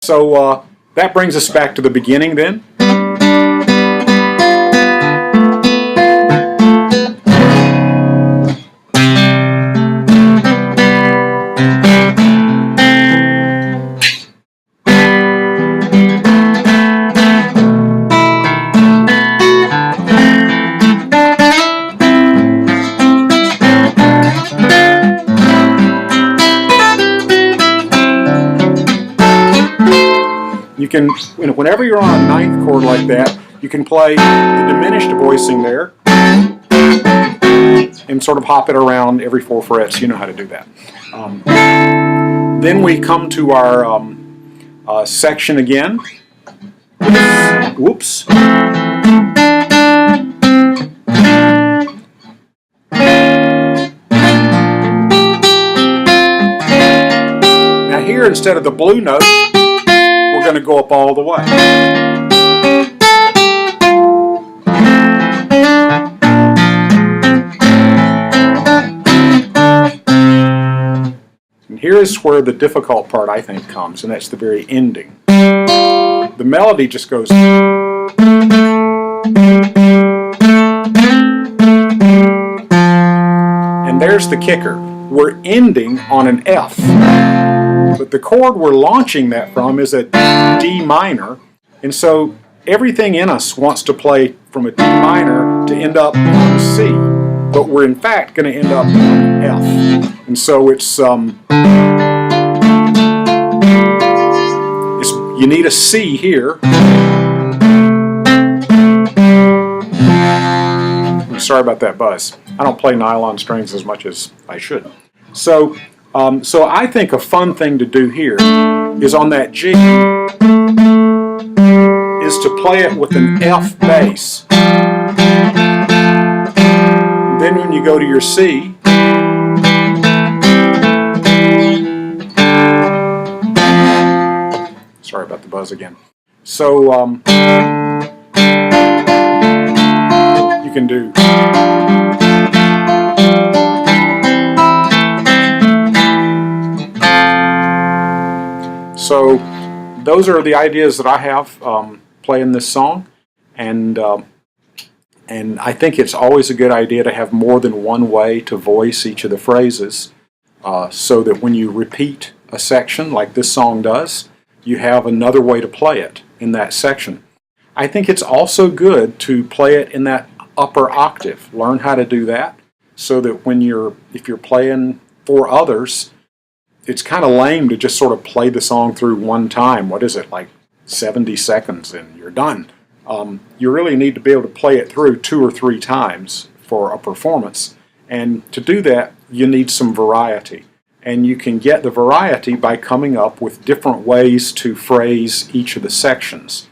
So that brings us back to the beginning then. You can, whenever you're on a ninth chord like that, you can play the diminished voicing there and sort of hop it around every 4 frets. You know how to do that. Then we come to our section again. Whoops. Now here, instead of the blue note, we're going to go up all the way. And here is where the difficult part, I think, comes, and that's the very ending. The melody just goes. And there's the kicker. We're ending on an F. But the chord we're launching that from is a D minor, and so everything in us wants to play from a D minor to end up on C, but we're in fact going to end up on F. And so it's you need a C here. I'm sorry about that buzz. I don't play nylon strings as much as I should. So I think a fun thing to do here is on that G is to play it with an F bass. Then when you go to your C, sorry about the buzz again. So you can do. So those are the ideas that I have playing this song, and I think it's always a good idea to have more than one way to voice each of the phrases, so that when you repeat a section like this song does, you have another way to play it in that section. I think it's also good to play it in that upper octave. Learn how to do that, so that if you're playing for others, it's kind of lame to just sort of play the song through one time. What is it, like 70 seconds and you're done? You really need to be able to play it through 2 or 3 times for a performance. And to do that, you need some variety. And you can get the variety by coming up with different ways to phrase each of the sections.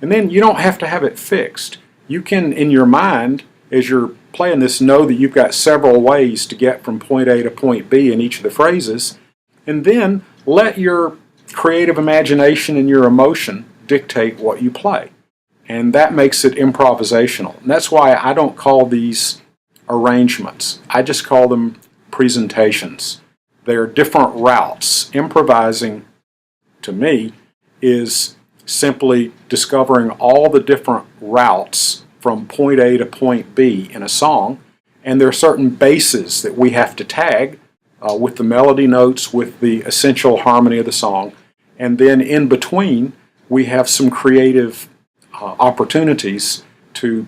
And then you don't have to have it fixed. You can, in your mind, as you're playing this, know that you've got several ways to get from point A to point B in each of the phrases. And then let your creative imagination and your emotion dictate what you play. And that makes it improvisational. And that's why I don't call these arrangements. I just call them presentations. They're different routes. Improvising, to me, is simply discovering all the different routes from point A to point B in a song. And there are certain bases that we have to tag with the melody notes, with the essential harmony of the song, and then in between we have some creative opportunities to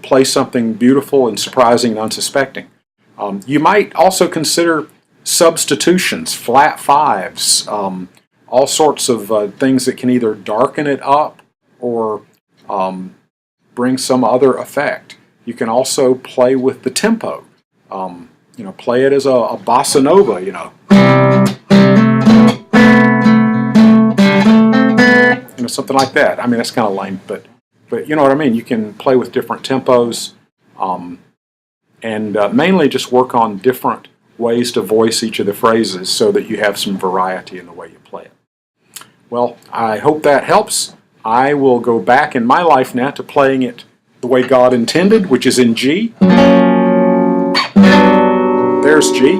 play something beautiful and surprising and unsuspecting. You might also consider substitutions, flat fives, all sorts of things that can either darken it up or bring some other effect. You can also play with the tempo. Play it as a bossa nova, something like that. I mean, that's kind of lame, but you know what I mean. You can play with different tempos, and mainly just work on different ways to voice each of the phrases so that you have some variety in the way you play it. Well, I hope that helps. I will go back in my life now to playing it the way God intended, which is in G. There's G.